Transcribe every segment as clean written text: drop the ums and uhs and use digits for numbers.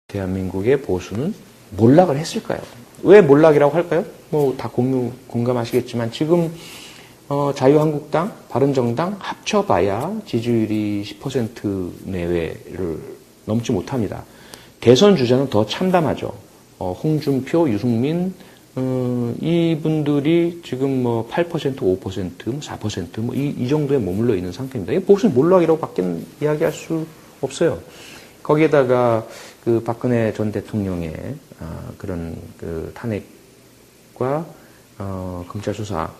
대한민국의 보수는 몰락을 했을까요? 왜 몰락이라고 할까요? 뭐 다 공감하시겠지만 지금 자유한국당, 바른정당 합쳐봐야 지지율이 10% 내외를 넘지 못합니다. 대선 주자는 더 참담하죠. 홍준표, 유승민 이분들이 지금 뭐 8%, 5%, 4% 뭐 이 정도에 머물러 있는 상태입니다. 이 보수는 몰락이라고 밖에 이야기할 수 없어요. 거기에다가 그 박근혜 전 대통령의 그런 그 탄핵과 검찰 수사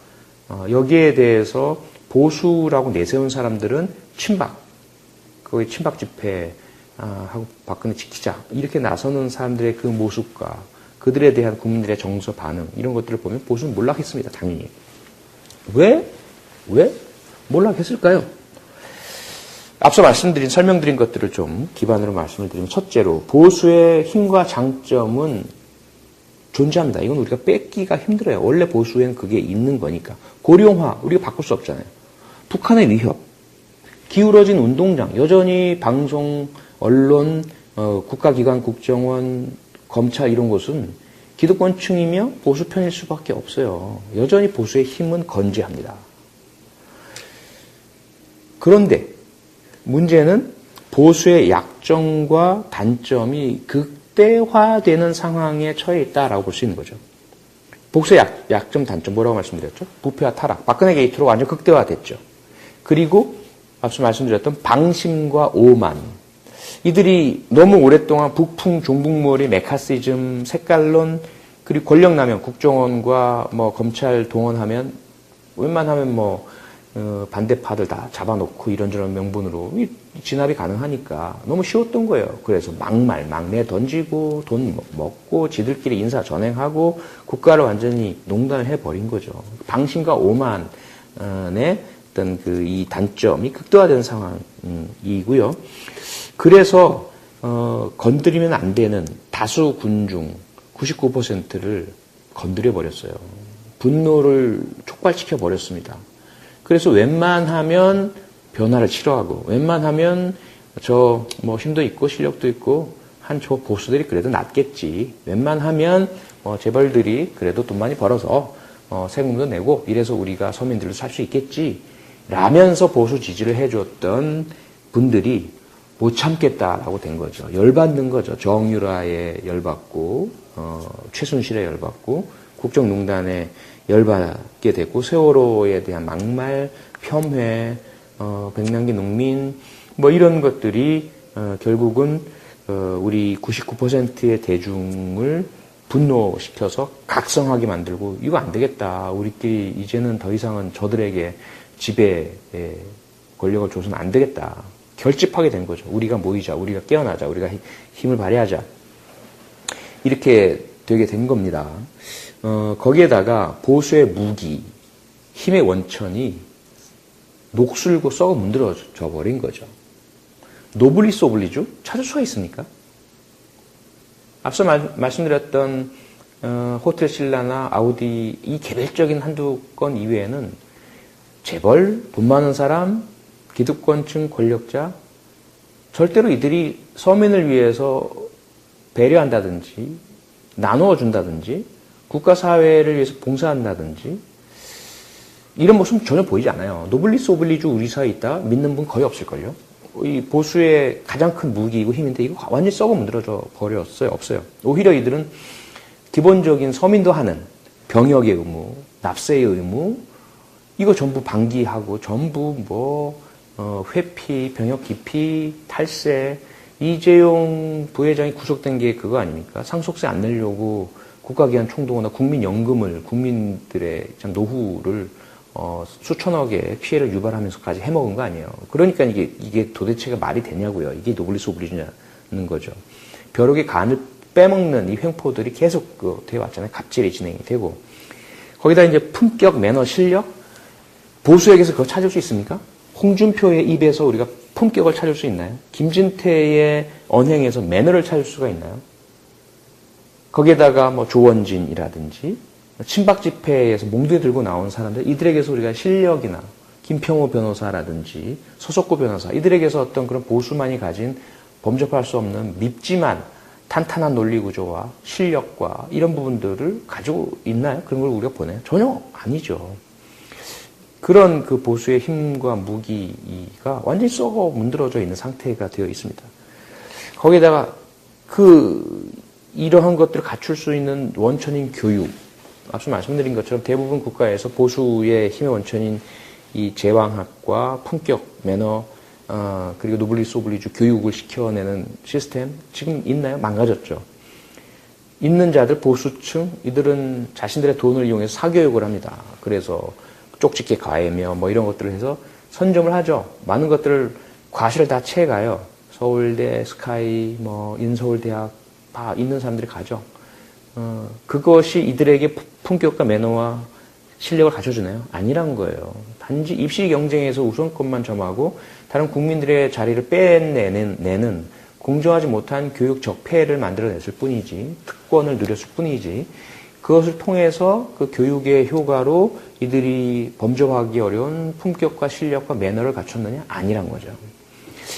여기에 대해서 보수라고 내세운 사람들은 친박, 거기 친박 집회 하고 박근혜 지키자 이렇게 나서는 사람들의 그 모습과 그들에 대한 국민들의 정서 반응 이런 것들을 보면 보수는 몰락했습니다. 당연히. 왜 몰락했을까요? 앞서 설명드린 것들을 좀 기반으로 말씀을 드리면 첫째로 보수의 힘과 장점은 존재합니다. 이건 우리가 뺏기가 힘들어요. 원래 보수에는 그게 있는 거니까. 고령화 우리가 바꿀 수 없잖아요. 북한의 위협, 기울어진 운동장, 여전히 방송, 언론, 국가기관, 국정원, 검찰 이런 곳은 기득권층이며 보수 편일 수밖에 없어요. 여전히 보수의 힘은 건재합니다. 그런데 문제는 보수의 약점과 단점이 극대화되는 상황에 처해 있다라고 볼 수 있는 거죠. 보수의 약점, 단점 뭐라고 말씀드렸죠? 부패와 타락, 박근혜 게이트로 완전 극대화됐죠. 그리고 앞서 말씀드렸던 방심과 오만. 이들이 너무 오랫동안 북풍, 종북머리, 메카시즘, 색깔론, 그리고 권력남용, 국정원과 뭐 검찰 동원하면 웬만하면 뭐 반대파들 다 잡아놓고 이런저런 명분으로 진압이 가능하니까 너무 쉬웠던 거예요. 그래서 막내 던지고 돈 먹고 지들끼리 인사 전행하고 국가를 완전히 농단을 해버린 거죠. 방심과 오만의 어떤 그 이 단점이 극대화된 상황이고요. 그래서 건드리면 안 되는 다수 군중 99%를 건드려 버렸어요. 분노를 촉발시켜 버렸습니다. 그래서 웬만하면 변화를 싫어하고 웬만하면 저 뭐 힘도 있고 실력도 있고 한 저 보수들이 그래도 낫겠지. 웬만하면 재벌들이 그래도 돈 많이 벌어서 세금도 내고 이래서 우리가 서민들도 살 수 있겠지. 라면서 보수 지지를 해줬던 분들이 못 참겠다라고 된 거죠. 열받는 거죠. 정유라에 열받고 최순실에 열받고 국정농단에 열받게 됐고 세월호에 대한 막말, 폄훼, 백남기 농민 뭐 이런 것들이 결국은 우리 99%의 대중을 분노시켜서 각성하게 만들고 이거 안 되겠다. 우리끼리 이제는 더 이상은 저들에게 지배의 권력을 줘서는 안 되겠다. 결집하게 된 거죠. 우리가 모이자. 우리가 깨어나자. 우리가 힘을 발휘하자. 이렇게 되게 된 겁니다. 거기에다가 보수의 무기, 힘의 원천이 녹슬고 썩어 문드러져 버린 거죠. 노블리스 오블리주 찾을 수가 있습니까? 앞서 말씀드렸던 호텔 신라나 아우디 이 개별적인 한두 건 이외에는 재벌, 돈 많은 사람, 기득권층 권력자 절대로 이들이 서민을 위해서 배려한다든지 나누어 준다든지 국가사회를 위해서 봉사한다든지 이런 모습은 전혀 보이지 않아요. 노블리스 오블리주 우리 사회에 있다 믿는 분 거의 없을걸요. 이 보수의 가장 큰 무기이고 힘인데 이거 완전히 썩어 문드러져 버렸어요. 없어요. 오히려 이들은 기본적인 서민도 하는 병역의 의무, 납세의 의무 이거 전부 방기하고 전부 회피, 병역 기피, 탈세 이재용 부회장이 구속된 게 그거 아닙니까? 상속세 안 내려고 국가기관 총동원이나 국민연금을 국민들의 참 노후를 수천억의 피해를 유발하면서까지 해먹은 거 아니에요. 그러니까 이게 도대체가 말이 되냐고요. 이게 노블리스 오블리주냐는 거죠. 벼룩의 간을 빼먹는 이 횡포들이 계속 되어 왔잖아요. 갑질이 진행이 되고 거기다 이제 품격, 매너, 실력 보수에게서 그거 찾을 수 있습니까? 홍준표의 입에서 우리가 품격을 찾을 수 있나요? 김진태의 언행에서 매너를 찾을 수가 있나요? 거기에다가 뭐 조원진이라든지 친박 집회에서 몽둥이 들고 나온 사람들 이들에게서 우리가 실력이나 김평호 변호사라든지 서석구 변호사 이들에게서 어떤 그런 보수만이 가진 범접할 수 없는 밉지만 탄탄한 논리 구조와 실력과 이런 부분들을 가지고 있나요? 그런 걸 우리가 보나요? 전혀 아니죠. 그런 그 보수의 힘과 무기가 완전히 썩어 문드러져 있는 상태가 되어 있습니다. 거기에다가 이러한 것들을 갖출 수 있는 원천인 교육. 앞서 말씀드린 것처럼 대부분 국가에서 보수의 힘의 원천인 이 제왕학과 품격, 매너, 그리고 노블리스 오블리주 교육을 시켜내는 시스템 지금 있나요? 망가졌죠. 있는 자들 보수층 이들은 자신들의 돈을 이용해서 사교육을 합니다. 그래서 쪽집게 과외며 뭐 이런 것들을 해서 선점을 하죠. 많은 것들을 과실을 다 채가요. 서울대, 스카이, 뭐 인서울대학 다 있는 사람들이 가죠. 그것이 이들에게 품격과 매너와 실력을 갖춰주나요? 아니란 거예요. 단지 입시 경쟁에서 우선권만 점하고 다른 국민들의 자리를 빼내는 공정하지 못한 교육 적폐를 만들어냈을 뿐이지, 특권을 누렸을 뿐이지, 그것을 통해서 그 교육의 효과로 이들이 범접하기 어려운 품격과 실력과 매너를 갖췄느냐? 아니란 거죠.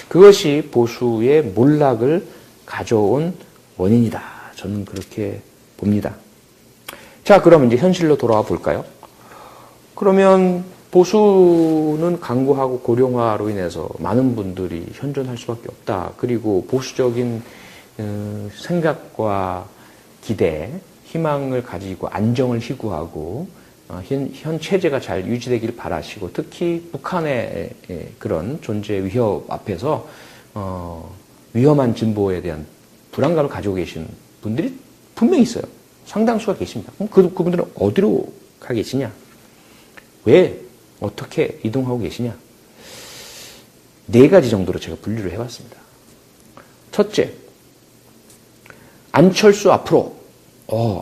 그것이 보수의 몰락을 가져온 원인이다. 저는 그렇게 봅니다. 자, 그럼 이제 현실로 돌아와 볼까요? 그러면 보수는 강구하고 고령화로 인해서 많은 분들이 현존할 수밖에 없다. 그리고 보수적인 생각과 기대, 희망을 가지고 안정을 희구하고 현 체제가 잘 유지되길 바라시고 특히 북한의 그런 존재 위협 앞에서 위험한 진보에 대한 불안감을 가지고 계신 분들이 분명히 있어요. 상당수가 계십니다. 그럼 그분들은 어디로 가 계시냐? 왜? 어떻게 이동하고 계시냐? 4가지 정도로 제가 분류를 해봤습니다. 첫째, 안철수 앞으로.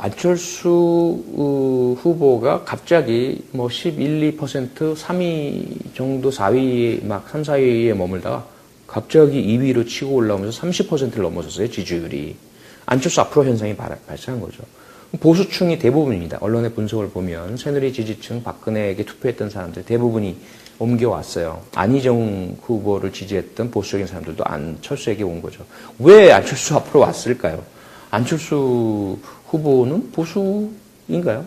안철수 후보가 갑자기 뭐 11, 2%, 3위 정도 4위, 막 3, 4위에 머물다가 갑자기 2위로 치고 올라오면서 30%를 넘어섰어요, 지지율이. 안철수 앞으로 현상이 발생한 거죠. 보수층이 대부분입니다. 언론의 분석을 보면 새누리 지지층, 박근혜에게 투표했던 사람들 대부분이 옮겨왔어요. 안희정 후보를 지지했던 보수적인 사람들도 안철수에게 온 거죠. 왜 안철수 앞으로 왔을까요? 안철수 후보는 보수인가요?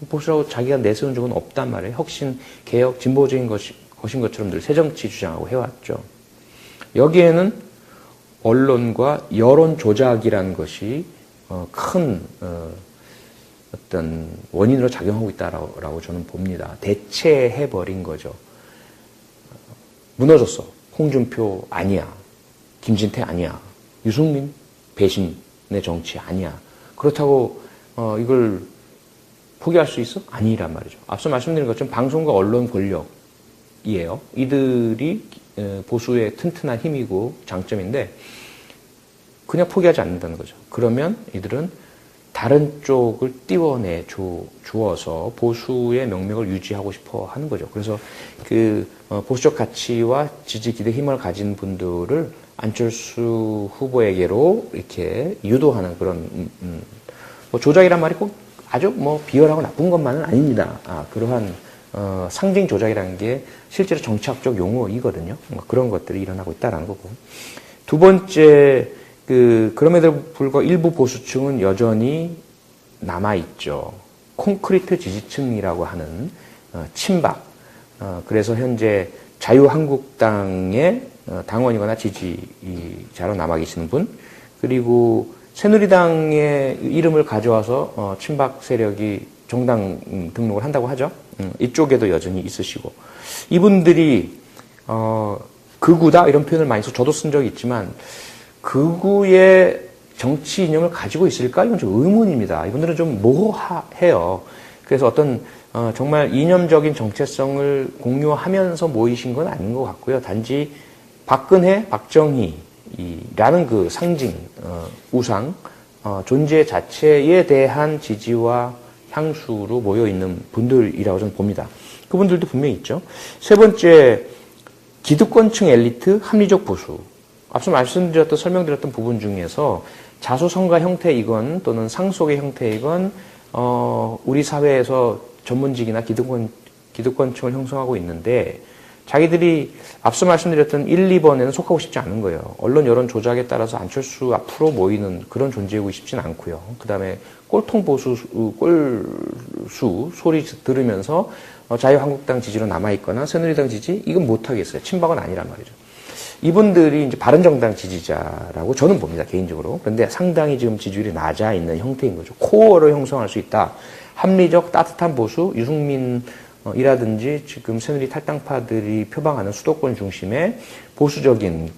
보수라고 자기가 내세운 적은 없단 말이에요. 혁신, 개혁, 진보적인 것인 것처럼 늘 새정치 주장하고 해왔죠. 여기에는 언론과 여론 조작이라는 것이 큰 어떤 원인으로 작용하고 있다라고 저는 봅니다. 대체해버린 거죠. 무너졌어. 홍준표 아니야. 김진태 아니야. 유승민 배신의 정치 아니야. 그렇다고 이걸 포기할 수 있어? 아니란 말이죠. 앞서 말씀드린 것처럼 방송과 언론 권력이에요. 이들이 보수의 튼튼한 힘이고 장점인데 그냥 포기하지 않는다는 거죠. 그러면 이들은 다른 쪽을 띄워내 주어서 보수의 명맥을 유지하고 싶어 하는 거죠. 그래서 보수적 가치와 지지 기대 힘을 가진 분들을 안철수 후보에게로 이렇게 유도하는 그런 뭐 조작이란 말이 꼭 아주 뭐 비열하고 나쁜 것만은 아닙니다. 그러한 상징 조작이라는 게 실제로 정치학적 용어이거든요. 그런 것들이 일어나고 있다는 거고. 두 번째, 그럼에도 불구하고 일부 보수층은 여전히 남아있죠. 콘크리트 지지층이라고 하는 친박. 그래서 현재 자유한국당의 당원이거나 지지자로 남아 계시는 분, 그리고 새누리당의 이름을 가져와서 친박 세력이 정당 등록을 한다고 하죠. 이쪽에도 여전히 있으시고, 이분들이 극우다 이런 표현을 많이 써 저도 쓴 적이 있지만 극우의 정치 이념을 가지고 있을까? 이건 좀 의문입니다. 이분들은 좀 모호해요. 그래서 어떤 정말 이념적인 정체성을 공유하면서 모이신 건 아닌 것 같고요. 단지 박근혜, 박정희라는 그 상징, 우상, 존재 자체에 대한 지지와 향수로 모여있는 분들이라고 저는 봅니다. 그분들도 분명히 있죠. 세 번째, 기득권층 엘리트, 합리적 보수. 앞서 말씀드렸던, 설명드렸던 부분 중에서 자수성가 형태이건 또는 상속의 형태이건, 우리 사회에서 전문직이나 기득권층을 형성하고 있는데, 자기들이 앞서 말씀드렸던 1, 2번에는 속하고 싶지 않은 거예요. 언론 여론 조작에 따라서 안철수 앞으로 모이는 그런 존재이고 싶지는 않고요. 그 다음에 꼴통 보수, 꼴수 소리 들으면서 자유한국당 지지로 남아있거나 새누리당 지지? 이건 못하겠어요. 친박은 아니란 말이죠. 이분들이 이제 바른정당 지지자라고 저는 봅니다, 개인적으로. 그런데 상당히 지금 지지율이 낮아 있는 형태인 거죠. 코어를 형성할 수 있다. 합리적 따뜻한 보수, 유승민 이라든지 지금 새누리 탈당파들이 표방하는 수도권 중심의 보수적인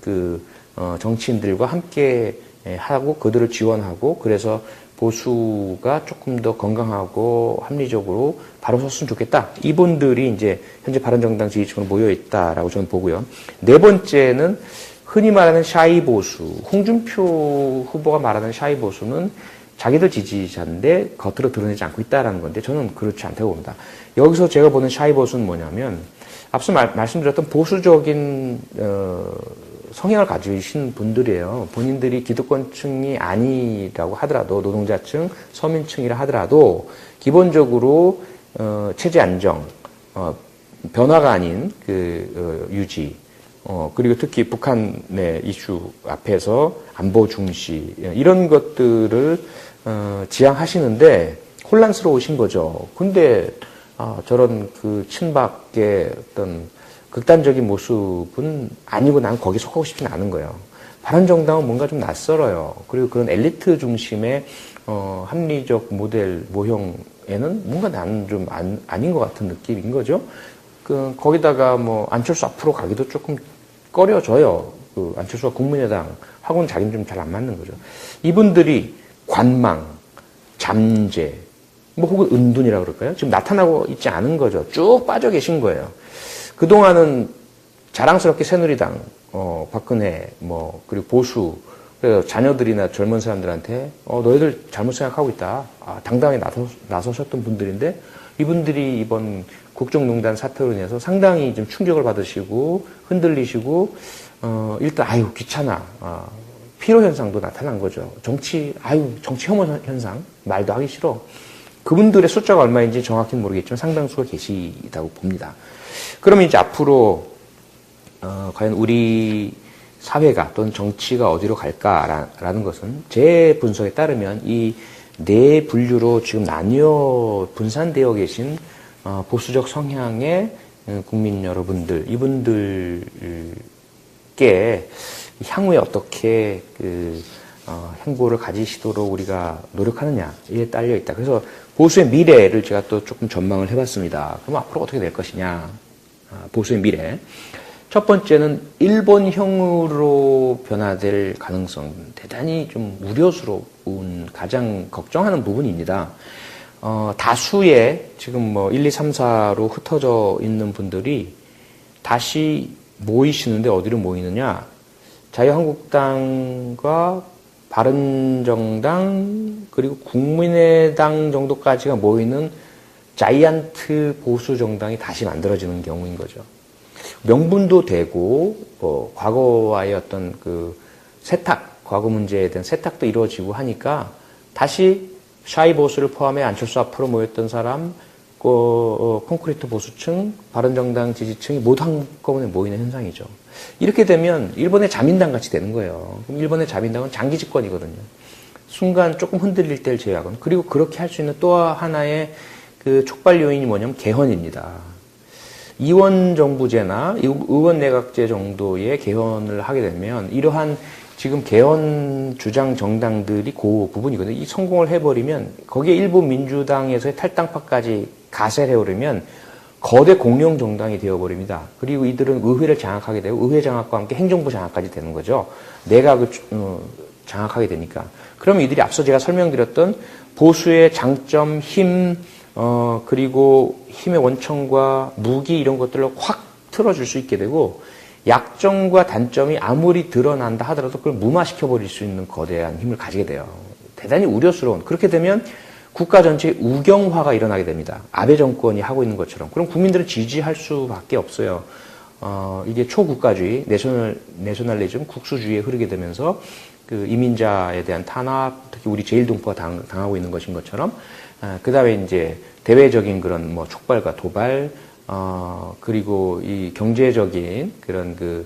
정치인들과 함께 하고 그들을 지원하고 그래서 보수가 조금 더 건강하고 합리적으로 바로 섰으면 좋겠다. 이분들이 이제 현재 바른정당 지지층으로 모여 있다라고 저는 보고요. 네 번째는 흔히 말하는 샤이 보수, 홍준표 후보가 말하는 샤이 보수는 자기들 지지자인데 겉으로 드러내지 않고 있다라는 건데 저는 그렇지 않다고 봅니다. 여기서 제가 보는 샤이 보수는 뭐냐면 앞서 말씀드렸던 보수적인 성향을 가지신 분들이에요. 본인들이 기득권층이 아니라고 하더라도 노동자층, 서민층이라 하더라도 기본적으로 체제 안정, 변화가 아닌 유지, 그리고 특히 북한의 이슈 앞에서 안보 중시 이런 것들을 지향하시는데 혼란스러우신 거죠. 근데 저런 친박의 어떤 극단적인 모습은 아니고 난 거기 속하고 싶지는 않은 거예요. 바른정당은 뭔가 좀 낯설어요. 그리고 그런 엘리트 중심의 합리적 모델 모형에는 뭔가 나는 좀 아닌 것 같은 느낌인 거죠. 거기다가 안철수 앞으로 가기도 조금 꺼려져요. 안철수가 국민의당 하고는 자기는 좀 잘 안 맞는 거죠. 이분들이 관망, 잠재, 혹은 은둔이라고 그럴까요? 지금 나타나고 있지 않은 거죠. 쭉 빠져 계신 거예요. 그동안은 자랑스럽게 새누리당, 박근혜, 그리고 보수, 그래서 자녀들이나 젊은 사람들한테, 너희들 잘못 생각하고 있다. 당당하게 나서셨던 분들인데, 이분들이 이번 국정농단 사태로 인해서 상당히 좀 충격을 받으시고, 흔들리시고, 일단, 귀찮아. 피로현상도 나타난 거죠. 정치 혐오 현상. 말도 하기 싫어. 그분들의 숫자가 얼마인지 정확히는 모르겠지만 상당수가 계시다고 봅니다. 그러면 이제 앞으로 과연 우리 사회가 또는 정치가 어디로 갈까라는 것은 제 분석에 따르면 이 네 분류로 지금 나뉘어 분산되어 계신 보수적 성향의 국민 여러분들 이분들께 향후에 어떻게 행보를 가지시도록 우리가 노력하느냐에 딸려 있다. 그래서 보수의 미래를 제가 또 조금 전망을 해봤습니다. 그럼 앞으로 어떻게 될 것이냐. 보수의 미래. 첫 번째는 일본형으로 변화될 가능성. 대단히 좀 우려스러운 가장 걱정하는 부분입니다. 다수의 지금 1, 2, 3, 4로 흩어져 있는 분들이 다시 모이시는데 어디로 모이느냐. 자유한국당과 바른정당 그리고 국민의당 정도까지가 모이는 자이언트 보수 정당이 다시 만들어지는 경우인 거죠. 명분도 되고 과거와의 어떤 과거 문제에 대한 세탁도 이루어지고 하니까 다시 샤이 보수를 포함해 안철수 앞으로 모였던 사람, 콘크리트 보수층, 바른정당 지지층이 모두 한꺼번에 모이는 현상이죠. 이렇게 되면 일본의 자민당 같이 되는 거예요. 그럼 일본의 자민당은 장기 집권이거든요. 순간 조금 흔들릴 때를 제외하고는. 그리고 그렇게 할 수 있는 또 하나의 촉발 요인이 뭐냐면 개헌입니다. 이원정부제나 의원내각제 정도의 개헌을 하게 되면 이러한 지금 개헌 주장 정당들이 그 부분이거든요. 이 성공을 해버리면 거기에 일부 민주당에서의 탈당파까지 가세를 해오르면 거대 공룡 정당이 되어버립니다. 그리고 이들은 의회를 장악하게 되고 의회 장악과 함께 행정부 장악까지 되는 거죠. 내각을 장악하게 되니까. 그러면 이들이 앞서 제가 설명드렸던 보수의 장점, 힘, 그리고 힘의 원천과 무기 이런 것들을 확 틀어줄 수 있게 되고 약점과 단점이 아무리 드러난다 하더라도 그걸 무마시켜버릴 수 있는 거대한 힘을 가지게 돼요. 대단히 우려스러운. 그렇게 되면 국가 전체의 우경화가 일어나게 됩니다. 아베 정권이 하고 있는 것처럼. 그럼 국민들은 지지할 수밖에 없어요. 이게 초국가주의, 내셔널리즘, 국수주의에 흐르게 되면서 이민자에 대한 탄압, 특히 우리 제1동포가 당하고 있는 것인 것처럼, 그 다음에 이제 대외적인 그런 촉발과 도발, 그리고 이 경제적인 그런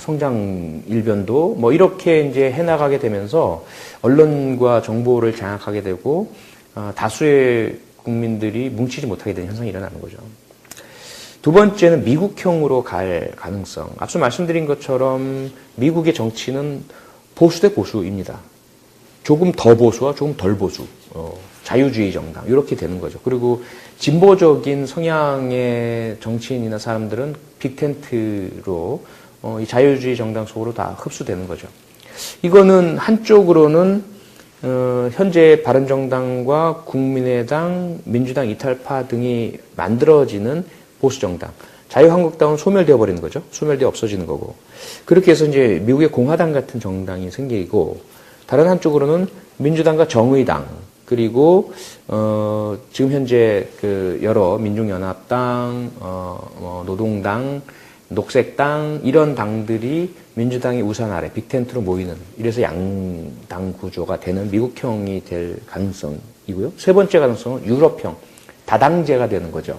성장 일변도 뭐 이렇게 이제 해나가게 되면서 언론과 정보를 장악하게 되고, 다수의 국민들이 뭉치지 못하게 되는 현상이 일어나는 거죠. 두 번째는 미국형으로 갈 가능성. 앞서 말씀드린 것처럼 미국의 정치는 보수 대 보수입니다. 조금 더 보수와 조금 덜 보수, 자유주의 정당 이렇게 되는 거죠. 그리고 진보적인 성향의 정치인이나 사람들은 빅텐트로 이 자유주의 정당 속으로 다 흡수되는 거죠. 이거는 한쪽으로는 현재 바른정당과 국민의당, 민주당 이탈파 등이 만들어지는 보수정당, 자유한국당은 소멸되어 버리는 거죠. 소멸되어 없어지는 거고. 그렇게 해서 이제 미국의 공화당 같은 정당이 생기고, 다른 한쪽으로는 민주당과 정의당, 그리고 지금 현재 여러 민중연합당, 노동당, 녹색당 이런 당들이 민주당의 우산 아래 빅텐트로 모이는, 이래서 양당 구조가 되는 미국형이 될 가능성이고요. 세 번째 가능성은 유럽형, 다당제가 되는 거죠.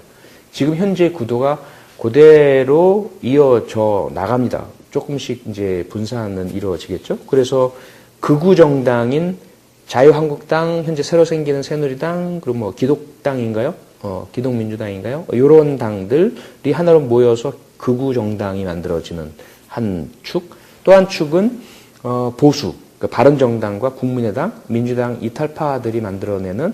지금 현재 구도가 그대로 이어져 나갑니다. 조금씩 이제 분산은 이루어지겠죠. 그래서 극우 정당인 자유한국당, 현재 새로 생기는 새누리당, 그리고 뭐 기독당인가요? 기독민주당인가요? 이런 당들이 하나로 모여서 극우 정당이 만들어지는 한 축. 또 한 축은 보수, 그러니까 바른정당과 국민의당, 민주당 이탈파들이 만들어내는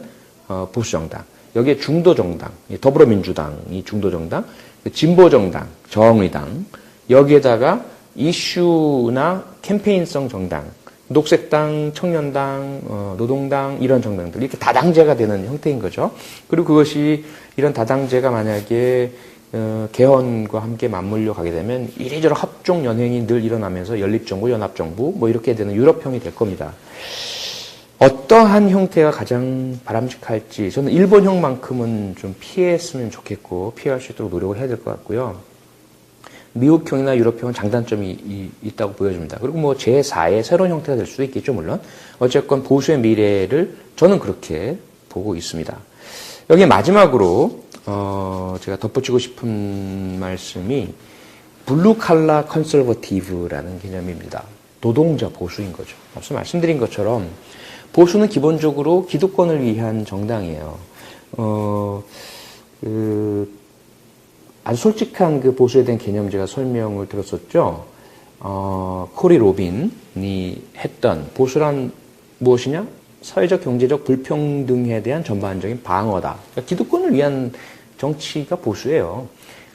보수정당. 여기에 중도정당, 더불어민주당이 중도정당, 진보정당, 정의당, 여기에다가 이슈나 캠페인성 정당, 녹색당, 청년당, 노동당 이런 정당들, 이렇게 다당제가 되는 형태인 거죠. 그리고 그것이 이런 다당제가 만약에 개헌과 함께 맞물려 가게 되면 이리저리 합종 연행이 늘 일어나면서 연립정부, 연합정부 뭐 이렇게 되는 유럽형이 될 겁니다. 어떠한 형태가 가장 바람직할지 저는 일본형만큼은 좀 피했으면 좋겠고 피할 수 있도록 노력을 해야 될 것 같고요. 미국형이나 유럽형은 장단점이 있다고 보여집니다. 그리고 뭐 제4의 새로운 형태가 될 수도 있겠죠, 물론. 어쨌건 보수의 미래를 저는 그렇게 보고 있습니다. 여기 마지막으로 제가 덧붙이고 싶은 말씀이 블루칼라 컨설버티브라는 개념입니다. 노동자 보수인 거죠. 앞서 말씀드린 것처럼 보수는 기본적으로 기득권을 위한 정당이에요. 아주 솔직한 보수에 대한 개념 제가 설명을 들었었죠. 코리 로빈이 했던 보수란 무엇이냐? 사회적, 경제적 불평등에 대한 전반적인 방어다. 그러니까 기득권을 위한 정치가 보수예요.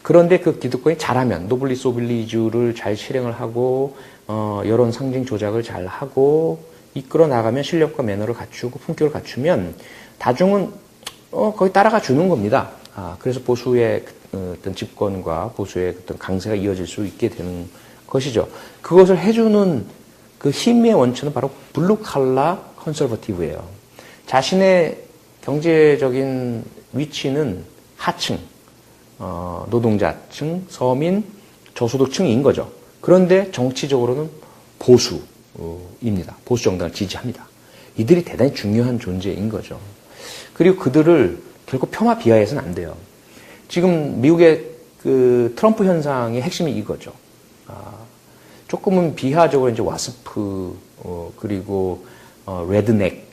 그런데 그 기득권이 잘하면 노블리스 오빌리주를 잘 실행을 하고 여론 상징 조작을 잘 하고 이끌어 나가면 실력과 매너를 갖추고 품격을 갖추면 다중은 거기 따라가 주는 겁니다. 그래서 보수의 어떤 집권과 보수의 어떤 강세가 이어질 수 있게 되는 것이죠. 그것을 해주는 그 힘의 원천은 바로 블루칼라 컨설버티브예요. 자신의 경제적인 위치는 하층, 노동자층, 서민, 저소득층인 거죠. 그런데 정치적으로는 보수입니다. 보수 정당을 지지합니다. 이들이 대단히 중요한 존재인 거죠. 그리고 그들을 결코 폄하 비하해서는 안 돼요. 지금 미국의 트럼프 현상의 핵심이 이거죠. 조금은 비하적으로 이제 와스프, 그리고 레드넥,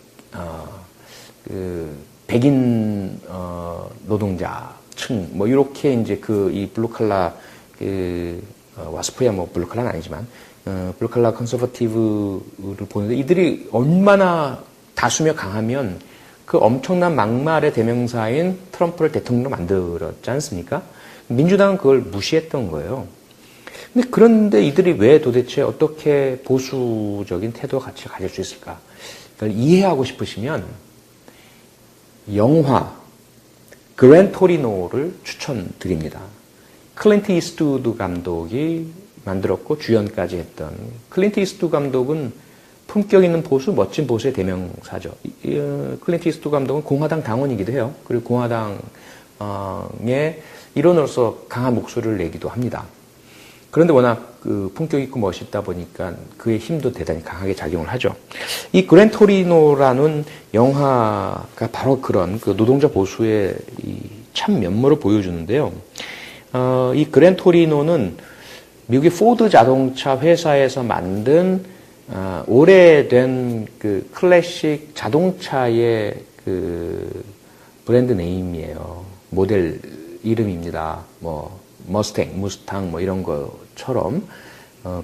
백인 노동자층, 뭐 이렇게 이제 이 블루칼라 와스프야 뭐 블루칼라는 아니지만 블루칼라 컨서버티브를 보는데 이들이 얼마나 다수며 강하면 그 엄청난 막말의 대명사인 트럼프를 대통령으로 만들었지 않습니까? 민주당은 그걸 무시했던 거예요. 근데 그런데 이들이 왜 도대체 어떻게 보수적인 태도와 가치를 가질 수 있을까? 그걸 이해하고 싶으시면 영화 그랜 토리노를 추천드립니다. 클린트 이스트우드 감독이 만들었고 주연까지 했던 클린트 이스트우드 감독은 품격 있는 보수, 멋진 보수의 대명사죠. 클린트 이스트우드 감독은 공화당 당원이기도 해요. 그리고 공화당의 일원으로서 강한 목소리를 내기도 합니다. 그런데 워낙 품격 있고 멋있다 보니까 그의 힘도 대단히 강하게 작용을 하죠. 이 그랜 토리노라는 영화가 바로 그런 노동자 보수의 참 면모를 보여주는데요. 이 그랜토리노는 미국의 포드 자동차 회사에서 만든 오래된 그 클래식 자동차의 그 브랜드 네임이에요. 모델 이름입니다. 뭐 머스탱, 무스탕 뭐 이런 것처럼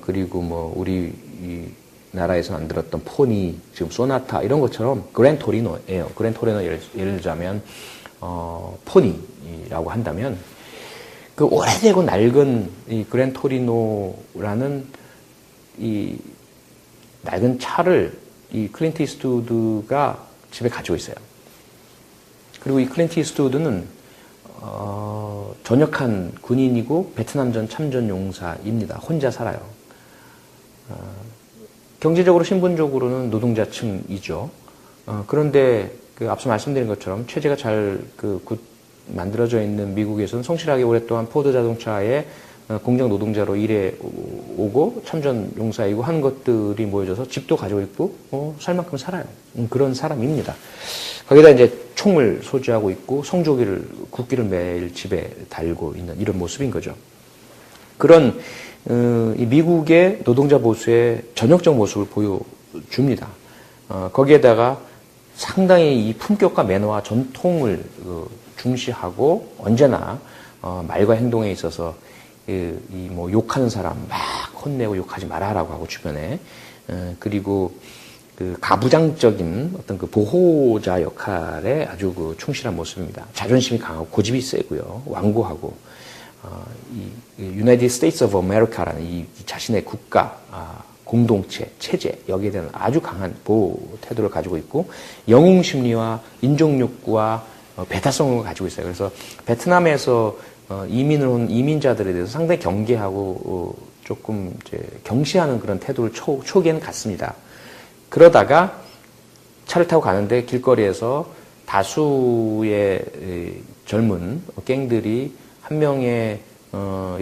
그리고 뭐 우리 이 나라에서 만들었던 포니, 지금 소나타 이런 것처럼 그랜토리노예요. 그랜토리노 예를 들자면 포니라고 한다면 그 오래되고 낡은 이 그랜토리노라는 이 낡은 차를 이 클린트 이스트우드가 집에 가지고 있어요. 그리고 이 클린트 이스트우드는 전역한 군인이고 베트남전 참전 용사입니다. 혼자 살아요. 경제적으로 신분적으로는 노동자층이죠. 그런데 그 앞서 말씀드린 것처럼 체제가 잘 만들어져 있는 미국에서는 성실하게 오랫동안 포드 자동차의 공장 노동자로 일해 오고 참전 용사이고 하는 것들이 모여져서 집도 가지고 있고 살 만큼 살아요. 그런 사람입니다. 거기다 이제 총을 소지하고 있고 성조기를 국기를 매일 집에 달고 있는 이런 모습인 거죠. 그런 이 미국의 노동자 보수의 전형적 모습을 보여줍니다. 거기에다가 상당히 이 품격과 매너와 전통을 중시하고 언제나 말과 행동에 있어서 뭐 욕하는 사람 막 혼내고 욕하지 말아라고 하고 주변에 그리고 그 가부장적인 어떤 그 보호자 역할에 아주 그 충실한 모습입니다. 자존심이 강하고 고집이 세고요, 완고하고 이 United States of America라는 이 자신의 국가 공동체, 체제 여기에 대한 아주 강한 보호 태도를 가지고 있고 영웅 심리와 인종 욕구와 배타성을 가지고 있어요. 그래서 베트남에서 이민을 온 이민자들에 대해서 상당히 경계하고 조금 이제 경시하는 그런 태도를 초기에는 갖습니다. 그러다가 차를 타고 가는데 길거리에서 다수의 젊은 갱들이 한 명의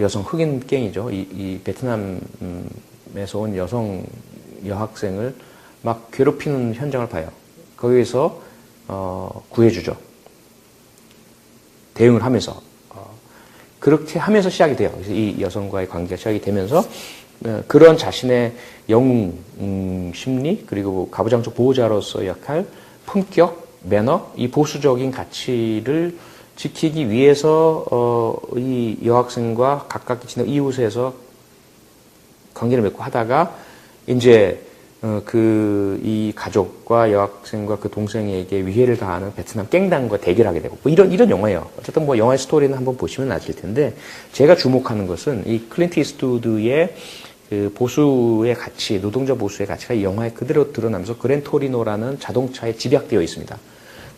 여성 흑인 갱이죠. 이 베트남에서 온 여성 여학생을 막 괴롭히는 현장을 봐요. 거기에서 구해주죠. 대응을 하면서 그렇게 하면서 시작이 돼요. 그래서 이 여성과의 관계가 시작이 되면서 그런 자신의 영웅 심리 그리고 가부장적 보호자로서의 역할, 품격, 매너, 이 보수적인 가치를 지키기 위해서 이 여학생과 가깝게 지낸 이웃에서 관계를 맺고 하다가 이제 이 가족과 여학생과 그 동생에게 위해를 가하는 베트남 갱단과 대결하게 되고 뭐 이런 영화예요. 어쨌든 뭐 영화의 스토리는 한번 보시면 아실 텐데 제가 주목하는 것은 이 클린트 이스트우드의 그 보수의 가치, 노동자 보수의 가치가 이 영화에 그대로 드러나면서 그랜토리노라는 자동차에 집약되어 있습니다.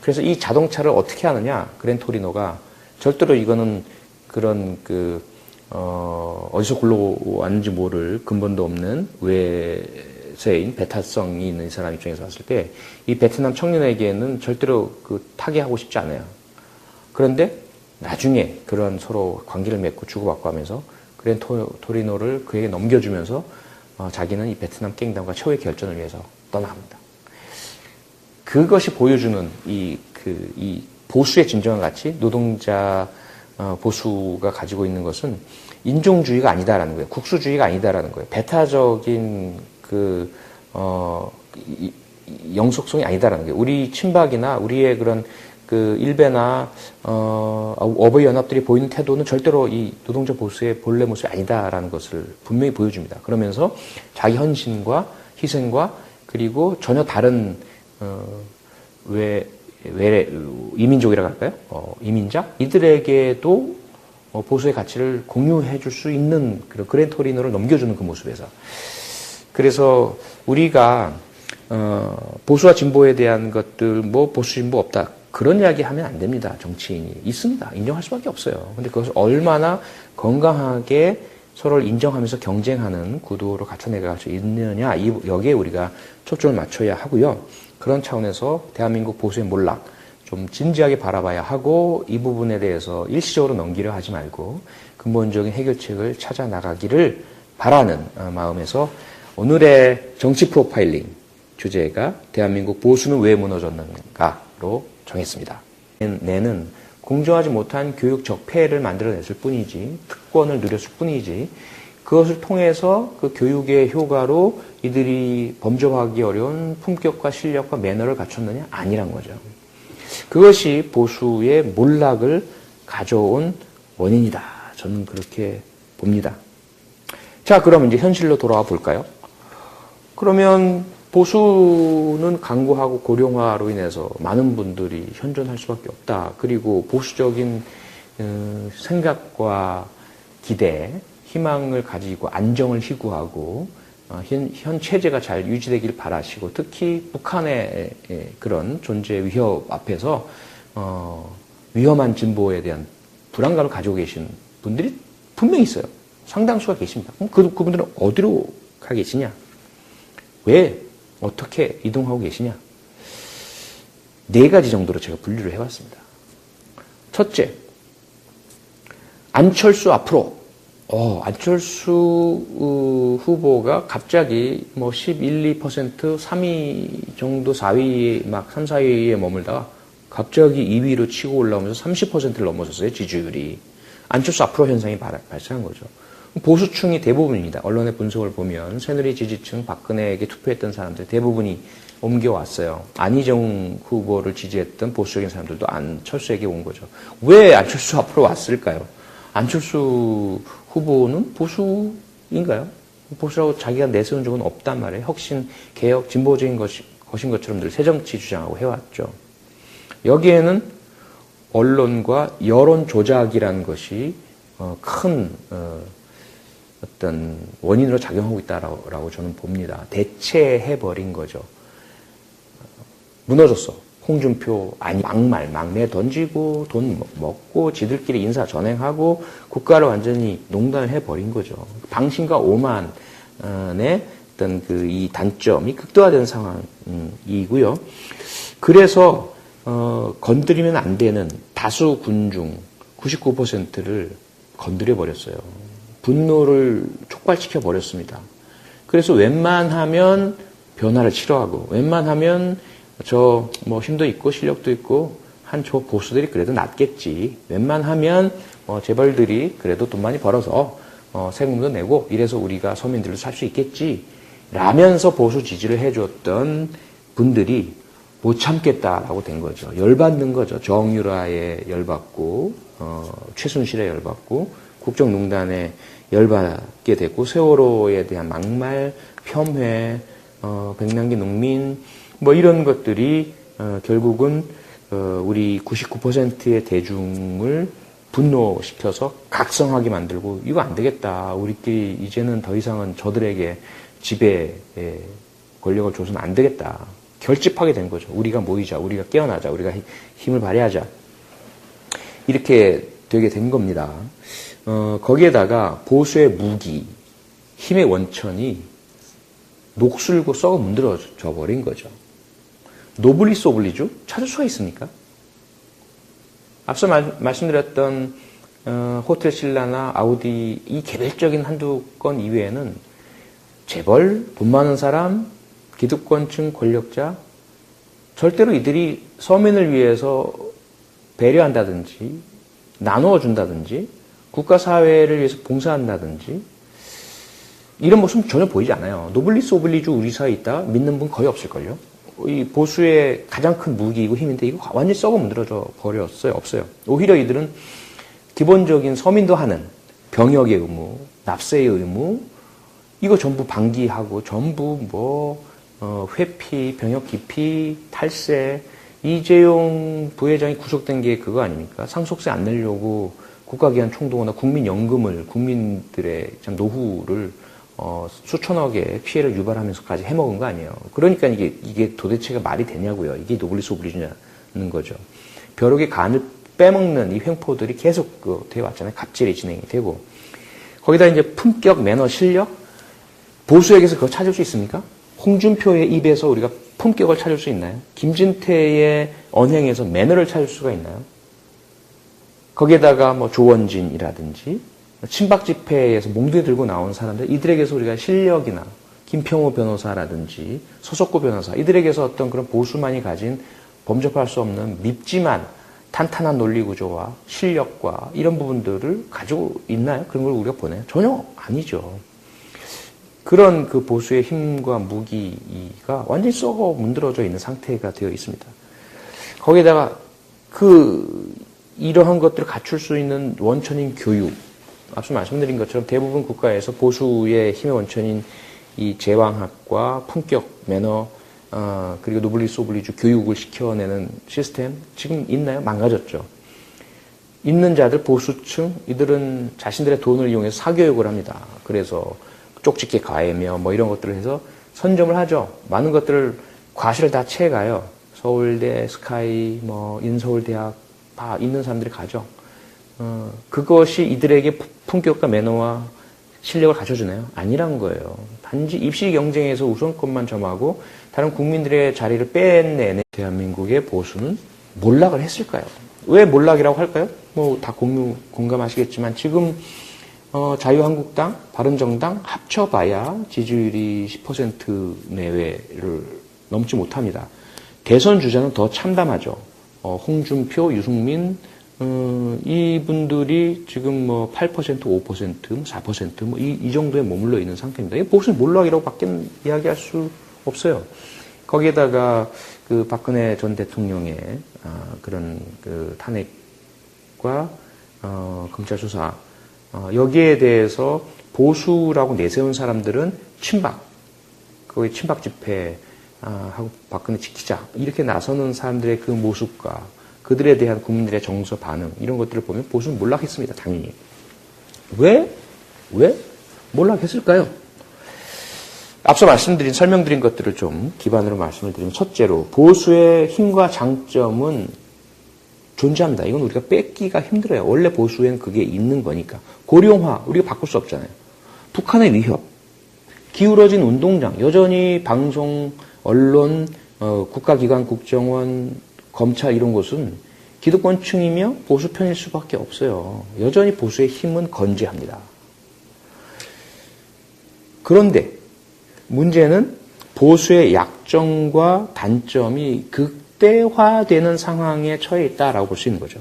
그래서 이 자동차를 어떻게 하느냐? 그랜토리노가 절대로 이거는 그런 어디서 굴러왔는지 모를 근본도 없는 외세인 배타성이 있는 이 사람 입장에서 봤을 때 이 베트남 청년에게는 절대로 타개하고 싶지 않아요. 그런데 나중에 그런 서로 관계를 맺고 주고받고 하면서 그랜토리노를 그에게 넘겨주면서 자기는 이 베트남 갱단과 최후의 결전을 위해서 떠나갑니다. 그것이 보여주는 이 보수의 진정한 가치, 노동자 보수가 가지고 있는 것은 인종주의가 아니다라는 거예요. 국수주의가 아니다라는 거예요. 배타적인 영속성이 아니다라는 거예요. 우리 친박이나 우리의 그런 일베나 어버이 연합들이 보이는 태도는 절대로 이 노동자 보수의 본래 모습이 아니다라는 것을 분명히 보여줍니다. 그러면서 자기 헌신과 희생과 그리고 전혀 다른 이민족이라고 할까요? 이민자? 이들에게도 보수의 가치를 공유해 줄 수 있는 그런 그랜토리노를 넘겨주는 그 모습에서. 그래서 우리가, 보수와 진보에 대한 것들, 뭐 보수 진보 없다. 그런 이야기 하면 안 됩니다. 정치인이. 있습니다. 인정할 수밖에 없어요. 근데 그것을 얼마나 건강하게 서로를 인정하면서 경쟁하는 구도로 갖춰내갈 수 있느냐. 여기에 우리가 초점을 맞춰야 하고요. 그런 차원에서 대한민국 보수의 몰락 좀 진지하게 바라봐야 하고 이 부분에 대해서 일시적으로 넘기려 하지 말고 근본적인 해결책을 찾아 나가기를 바라는 마음에서 오늘의 정치 프로파일링 주제가 대한민국 보수는 왜 무너졌는가로 정했습니다. 내는 공정하지 못한 교육 적폐를 만들어냈을 뿐이지, 특권을 누렸을 뿐이지, 그것을 통해서 그 교육의 효과로 이들이 범접하기 어려운 품격과 실력과 매너를 갖췄느냐? 아니란 거죠. 그것이 보수의 몰락을 가져온 원인이다. 저는 그렇게 봅니다. 자, 그럼 이제 현실로 돌아와 볼까요? 그러면 보수는 강구하고 고령화로 인해서 많은 분들이 현존할 수밖에 없다. 그리고 보수적인 생각과 기대, 희망을 가지고 안정을 희구하고 현 체제가 잘 유지되길 바라시고 특히 북한의 그런 존재 위협 앞에서 위험한 진보에 대한 불안감을 가지고 계신 분들이 분명히 있어요. 상당수가 계십니다. 그럼 그분들은 어디로 가 계시냐? 왜? 어떻게 이동하고 계시냐? 4가지 정도로 제가 분류를 해봤습니다. 첫째, 안철수 앞으로. 안철수 후보가 갑자기 뭐 11, 2%, 3위 정도 4위, 막 3, 4위에 머물다가 갑자기 2위로 치고 올라오면서 30%를 넘어섰어요, 지지율이. 안철수 앞으로 현상이 발생한 거죠. 보수층이 대부분입니다. 언론의 분석을 보면 새누리 지지층, 박근혜에게 투표했던 사람들 대부분이 옮겨왔어요. 안희정 후보를 지지했던 보수적인 사람들도 안철수에게 온 거죠. 왜 안철수 앞으로 왔을까요? 안철수 후보는 보수인가요? 보수라고 자기가 내세운 적은 없단 말이에요. 혁신, 개혁, 진보적인 것인 것처럼 늘 새정치 주장하고 해왔죠. 여기에는 언론과 여론 조작이라는 것이 큰 어떤 원인으로 작용하고 있다라고 저는 봅니다. 대체해버린 거죠. 무너졌어. 홍준표 막내 던지고 돈 먹고 지들끼리 인사 전행하고 국가를 완전히 농단해버린 거죠. 방심과 오만의 어떤 이 단점이 극대화된 상황이고요. 그래서 건드리면 안 되는 다수 군중 99%를 건드려 버렸어요. 분노를 촉발시켜 버렸습니다. 그래서 웬만하면 변화를 싫어하고 웬만하면 뭐 힘도 있고 실력도 있고 한 저 보수들이 그래도 낫겠지. 웬만하면 재벌들이 그래도 돈 많이 벌어서 세금도 내고 이래서 우리가 서민들도 살 수 있겠지. 라면서 보수 지지를 해줬던 분들이 못 참겠다라고 된 거죠. 열받는 거죠. 정유라에 열받고 최순실에 열받고 국정농단에 열받게 됐고 세월호에 대한 막말, 폄훼, 백남기 농민 뭐 이런 것들이 결국은 우리 99%의 대중을 분노시켜서 각성하게 만들고 이거 안 되겠다. 우리끼리 이제는 더 이상은 저들에게 지배 권력을 줘서는 안 되겠다. 결집하게 된 거죠. 우리가 모이자. 우리가 깨어나자. 우리가 힘을 발휘하자. 이렇게 되게 된 겁니다. 거기에다가 보수의 무기, 힘의 원천이 녹슬고 썩어 문드러져 버린 거죠. 노블리스 오블리주 찾을 수가 있습니까? 앞서 말씀드렸던 호텔 신라나 아우디 이 개별적인 한두 건 이외에는 재벌, 돈 많은 사람, 기득권층 권력자 절대로 이들이 서민을 위해서 배려한다든지 나누어 준다든지 국가사회를 위해서 봉사한다든지 이런 모습은 전혀 보이지 않아요. 노블리스 오블리주 우리 사회에 있다 믿는 분 거의 없을걸요. 이 보수의 가장 큰 무기이고 힘인데 이거 완전히 썩어 문드러져 버렸어요. 없어요. 오히려 이들은 기본적인 서민도 하는 병역의 의무, 납세의 의무 이거 전부 방기하고 전부 회피, 병역 기피, 탈세 이재용 부회장이 구속된 게 그거 아닙니까? 상속세 안 내려고 국가기관 총동원나 국민연금을 국민들의 참 노후를 수천억의 피해를 유발하면서까지 해먹은 거 아니에요. 그러니까 이게 도대체가 말이 되냐고요. 이게 노블리스 오블리주냐는 거죠. 벼룩의 간을 빼먹는 이 횡포들이 계속 되어 왔잖아요. 갑질이 진행이 되고 거기다 이제 품격, 매너, 실력 보수에게서 그거 찾을 수 있습니까? 홍준표의 입에서 우리가 품격을 찾을 수 있나요? 김진태의 언행에서 매너를 찾을 수가 있나요? 거기에다가 조원진이라든지 친박 집회에서 몽둥이 들고 나온 사람들 이들에게서 우리가 실력이나 김평호 변호사라든지 서석구 변호사 이들에게서 어떤 그런 보수만이 가진 범접할 수 없는 밉지만 탄탄한 논리 구조와 실력과 이런 부분들을 가지고 있나요? 그런 걸 우리가 보나요? 전혀 아니죠. 그런 그 보수의 힘과 무기가 완전히 썩어 문드러져 있는 상태가 되어 있습니다. 거기에다가 이러한 것들을 갖출 수 있는 원천인 교육. 앞서 말씀드린 것처럼 대부분 국가에서 보수의 힘의 원천인 이 제왕학과 품격, 매너, 그리고 노블리스 오블리주 교육을 시켜내는 시스템 지금 있나요? 망가졌죠. 있는 자들 보수층 이들은 자신들의 돈을 이용해서 사교육을 합니다. 그래서 쪽집게 과외며 뭐 이런 것들을 해서 선점을 하죠. 많은 것들을 과실을 다 채가요. 서울대, 스카이, 뭐 인서울대학 다 있는 사람들이 가죠. 그것이 이들에게 품격과 매너와 실력을 갖춰주나요? 아니란 거예요. 단지 입시 경쟁에서 우선권만 점하고 다른 국민들의 자리를 빼내는 대한민국의 보수는 몰락을 했을까요? 왜 몰락이라고 할까요? 뭐 다 공감하시겠지만 지금 자유한국당, 바른정당 합쳐봐야 지지율이 10% 내외를 넘지 못합니다. 대선 주자는 더 참담하죠. 홍준표, 유승민 이분들이 지금 뭐 8%, 5%, 4% 뭐 이 정도에 머물러 있는 상태입니다. 이 보수는 몰락이라고 밖에 이야기할 수 없어요. 거기에다가 그 박근혜 전 대통령의 그런 그 탄핵과 검찰 수사 여기에 대해서 보수라고 내세운 사람들은 친박, 거기 친박 집회 하고 박근혜 지키자 이렇게 나서는 사람들의 그 모습과 그들에 대한 국민들의 정서 반응 이런 것들을 보면 보수는 몰락했습니다. 당연히. 왜 몰락했을까요? 앞서 설명드린 것들을 좀 기반으로 말씀을 드리면 첫째로 보수의 힘과 장점은 존재합니다. 이건 우리가 뺏기가 힘들어요. 원래 보수에는 그게 있는 거니까. 고령화 우리가 바꿀 수 없잖아요. 북한의 위협, 기울어진 운동장, 여전히 방송, 언론, 국가기관, 국정원, 검찰 이런 곳은 기득권층이며 보수 편일 수밖에 없어요. 여전히 보수의 힘은 건재합니다. 그런데 문제는 보수의 약점과 단점이 극대화되는 상황에 처해 있다라고 볼 수 있는 거죠.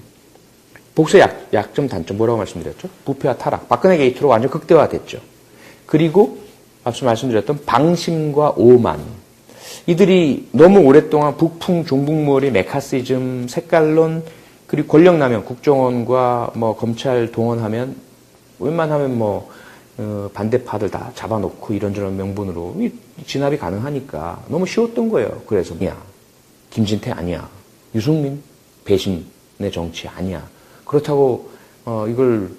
보수의 약점, 단점 뭐라고 말씀드렸죠? 부패와 타락, 박근혜 게이트로 완전 극대화됐죠. 그리고 앞서 말씀드렸던 방심과 오만, 이들이 너무 오랫동안 북풍, 종북몰이, 메카시즘, 색깔론, 그리고 권력남용, 국정원과 뭐 검찰 동원하면 웬만하면 뭐 반대파들 다 잡아놓고 이런저런 명분으로 진압이 가능하니까 너무 쉬웠던 거예요. 그래서 아니야, 김진태 아니야, 유승민 배신의 정치 아니야. 그렇다고 이걸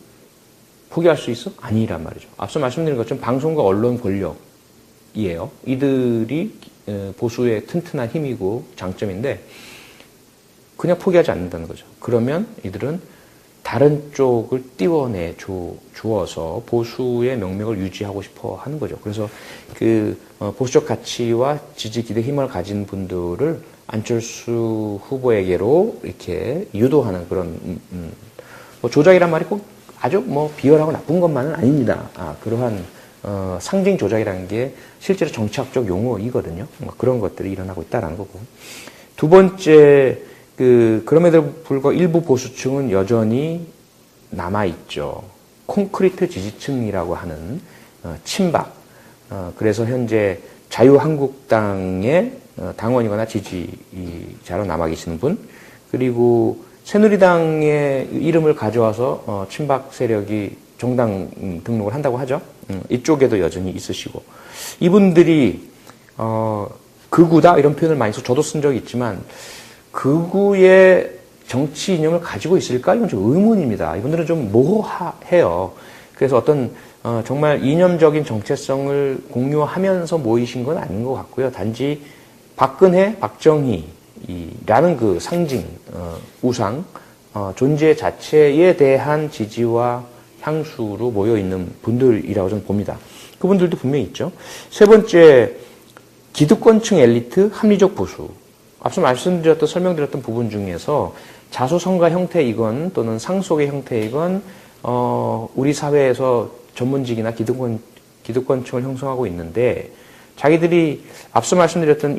포기할 수 있어? 아니란 말이죠. 앞서 말씀드린 것처럼 방송과 언론 권력이에요. 이들이 보수의 튼튼한 힘이고 장점인데 그냥 포기하지 않는다는 거죠. 그러면 이들은 다른 쪽을 띄워내 주어서 보수의 명맥을 유지하고 싶어 하는 거죠. 그래서 그 보수적 가치와 지지 기대 힘을 가진 분들을 안철수 후보에게로 이렇게 유도하는 그런 뭐 조작이란 말이 꼭 아주 뭐 비열하고 나쁜 것만은 아닙니다. 그러한 상징 조작이라는 게 실제로 정치학적 용어이거든요. 그런 것들이 일어나고 있다는 거고. 두 번째, 그럼에도 불구하고 일부 보수층은 여전히 남아있죠. 콘크리트 지지층이라고 하는 친박. 그래서 현재 자유한국당의 당원이거나 지지자로 남아 계시는 분, 그리고 새누리당의 이름을 가져와서 친박 세력이 정당 등록을 한다고 하죠. 이쪽에도 여전히 있으시고, 이분들이 극우다 이런 표현을 많이 써 저도 쓴 적이 있지만 극우의 정치 이념을 가지고 있을까? 이건 좀 의문입니다. 이분들은 좀 모호해요. 그래서 어떤 정말 이념적인 정체성을 공유하면서 모이신 건 아닌 것 같고요. 단지 박근혜, 박정희라는 그 상징, 우상, 존재 자체에 대한 지지와 향수로 모여있는 분들이라고 저는 봅니다. 그분들도 분명히 있죠. 세 번째, 기득권층 엘리트, 합리적 보수. 앞서 설명드렸던 부분 중에서 자수성가 형태이건 또는 상속의 형태이건 우리 사회에서 전문직이나 기득권층을 형성하고 있는데 자기들이 앞서 말씀드렸던